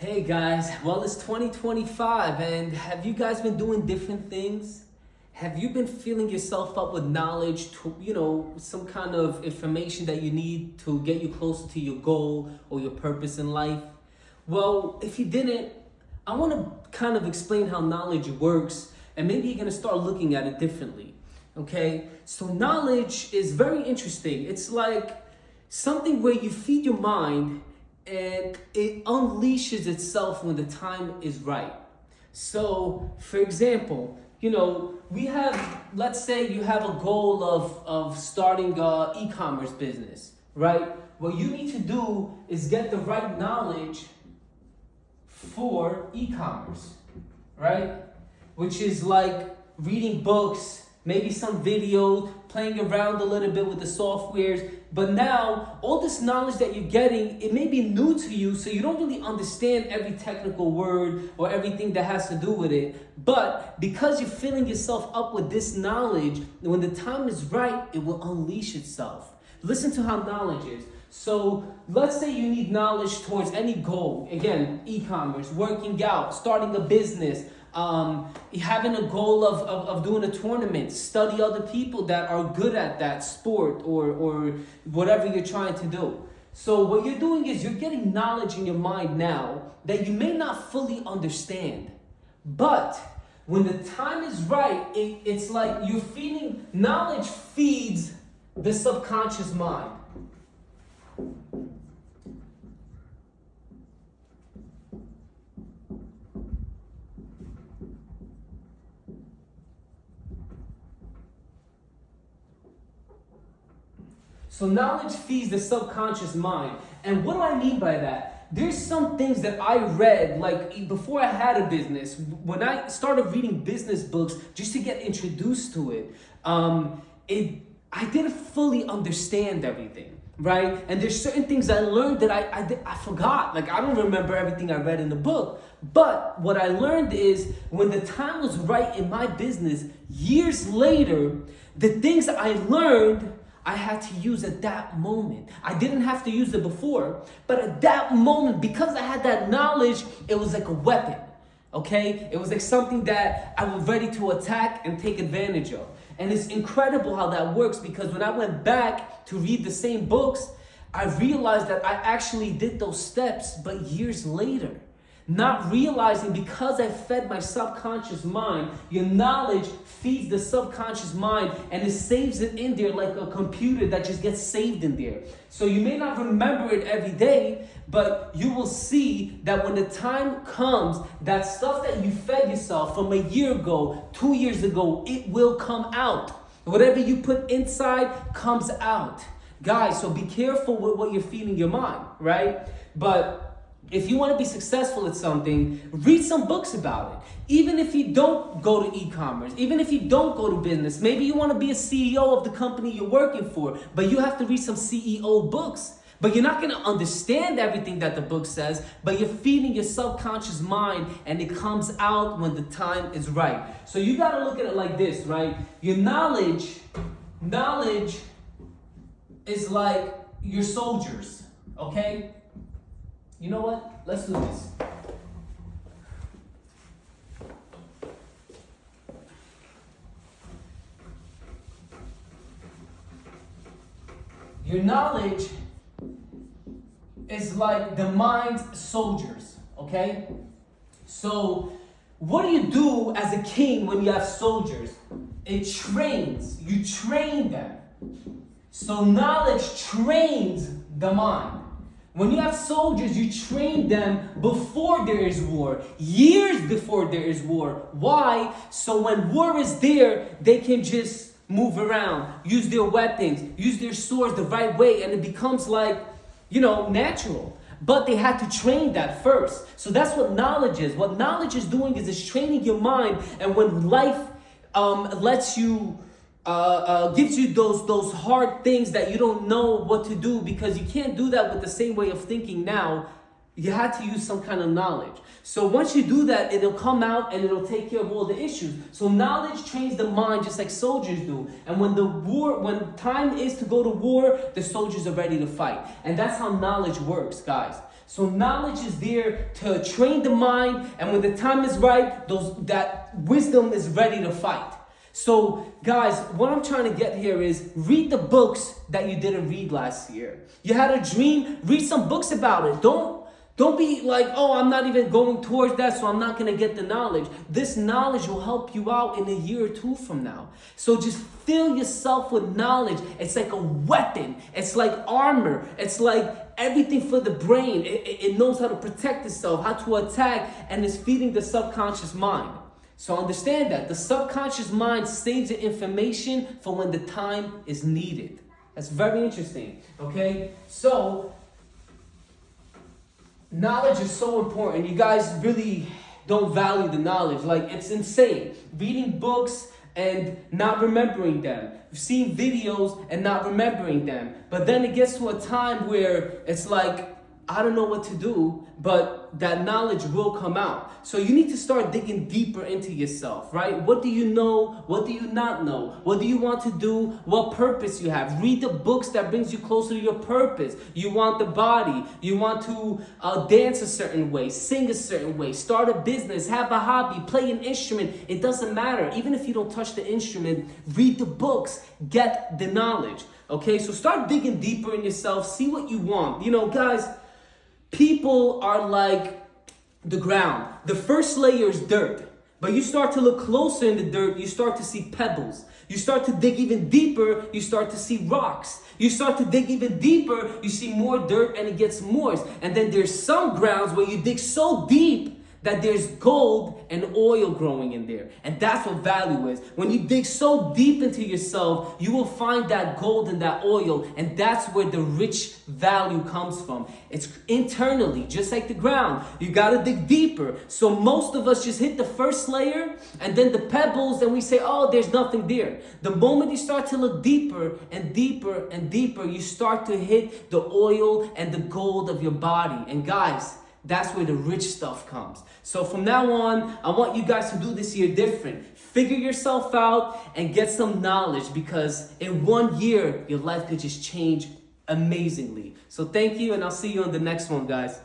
Hey guys, well, it's 2025, and have you guys been doing different things? Have you been filling yourself up with knowledge to, some kind of information that you need to get you closer to your goal or your purpose in life? Well, if you didn't, I want to kind of explain how knowledge works, and maybe you're going to start looking at it differently. Okay? So, knowledge is very interesting. It's like something where you feed your mind and it unleashes itself when the time is right. So, for example, we have, let's say you have a goal of starting a e-commerce business, right? What you need to do is get the right knowledge for e-commerce, right? Which is like reading books, maybe some videos, playing around a little bit with the softwares. But now, all this knowledge that you're getting, it may be new to you, so you don't really understand every technical word or everything that has to do with it. But because you're filling yourself up with this knowledge, when the time is right, it will unleash itself. Listen to how knowledge is. So let's say you need knowledge towards any goal. Again, e-commerce, working out, starting a business, having a goal of doing a tournament, study other people that are good at that sport or whatever you're trying to do. So what you're doing is you're getting knowledge in your mind now that you may not fully understand. But when the time is right, it's like you're feeding, knowledge feeds the subconscious mind. So knowledge feeds the subconscious mind. And what do I mean by that? There's some things that I read, like before I had a business, when I started reading business books just to get introduced to it, I didn't fully understand everything, right? And there's certain things I learned that I forgot. Like I don't remember everything I read in the book. But what I learned is when the time was right in my business, years later, the things I learned, I had to use at that moment. I didn't have to use it before, but at that moment, because I had that knowledge, it was like a weapon, okay? It was like something that I was ready to attack and take advantage of. And it's incredible how that works, because when I went back to read the same books, I realized that I actually did those steps, but years later. Not realizing, because I fed my subconscious mind, your knowledge feeds the subconscious mind and it saves it in there like a computer that just gets saved in there. So you may not remember it every day, but you will see that when the time comes, that stuff that you fed yourself from a year ago, 2 years ago, it will come out. Whatever you put inside comes out. Guys, so be careful with what you're feeding your mind, right? But if you want to be successful at something, read some books about it. Even if you don't go to e-commerce, even if you don't go to business, maybe you want to be a CEO of the company you're working for, but you have to read some CEO books. But you're not going to understand everything that the book says, but you're feeding your subconscious mind and it comes out when the time is right. So you got to look at it like this, right? Your knowledge is like your soldiers, okay? You know what? Let's do this. Your knowledge is like the mind's soldiers, okay? So, what do you do as a king when you have soldiers? It trains. You train them. So, knowledge trains the mind. When you have soldiers, you train them before there is war, years before there is war. Why? So when war is there, they can just move around, use their weapons, use their swords the right way, and it becomes like, natural. But they had to train that first. So that's what knowledge is. What knowledge is doing is it's training your mind, and when life lets you gives you those hard things that you don't know what to do, because you can't do that with the same way of thinking now. you had to use some kind of knowledge. So once you do that, it'll come out and it'll take care of all the issues. So knowledge trains the mind just like soldiers do. And when time is to go to war, the soldiers are ready to fight. And that's how knowledge works, guys. So knowledge is there to train the mind, and when the time is right, that wisdom is ready to fight. So guys, what I'm trying to get here is read the books that you didn't read last year. You had a dream, read some books about it. Don't be like, oh, I'm not even going towards that, so I'm not going to get the knowledge. This knowledge will help you out in a year or two from now. So just fill yourself with knowledge. It's like a weapon. It's like armor. It's like everything for the brain. It knows how to protect itself, how to attack, and it's feeding the subconscious mind. So understand that. The subconscious mind saves the information for when the time is needed. That's very interesting, okay? So knowledge is so important. You guys really don't value the knowledge. Like, it's insane. Reading books and not remembering them. Seeing videos and not remembering them. But then it gets to a time where it's like, I don't know what to do, but that knowledge will come out. So you need to start digging deeper into yourself, right? What do you know? What do you not know? What do you want to do? What purpose you have? Read the books that brings you closer to your purpose. You want the body. You want to dance a certain way, sing a certain way, start a business, have a hobby, play an instrument. It doesn't matter. Even if you don't touch the instrument, read the books, get the knowledge. Okay, so start digging deeper in yourself. See what you want. You know, guys, people are like the ground. The first layer is dirt. But you start to look closer in the dirt, you start to see pebbles. You start to dig even deeper, you start to see rocks. You start to dig even deeper, you see more dirt and it gets moist. And then there's some grounds where you dig so deep that there's gold and oil growing in there. And that's what value is. When you dig so deep into yourself, you will find that gold and that oil, and that's where the rich value comes from. It's internally, just like the ground. You gotta dig deeper. So most of us just hit the first layer, and then the pebbles, and we say, oh, there's nothing there. The moment you start to look deeper and deeper and deeper, you start to hit the oil and the gold of your body. And guys, that's where the rich stuff comes. So from now on, I want you guys to do this year different. Figure yourself out and get some knowledge, because in 1 year, your life could just change amazingly. So thank you, and I'll see you on the next one, guys.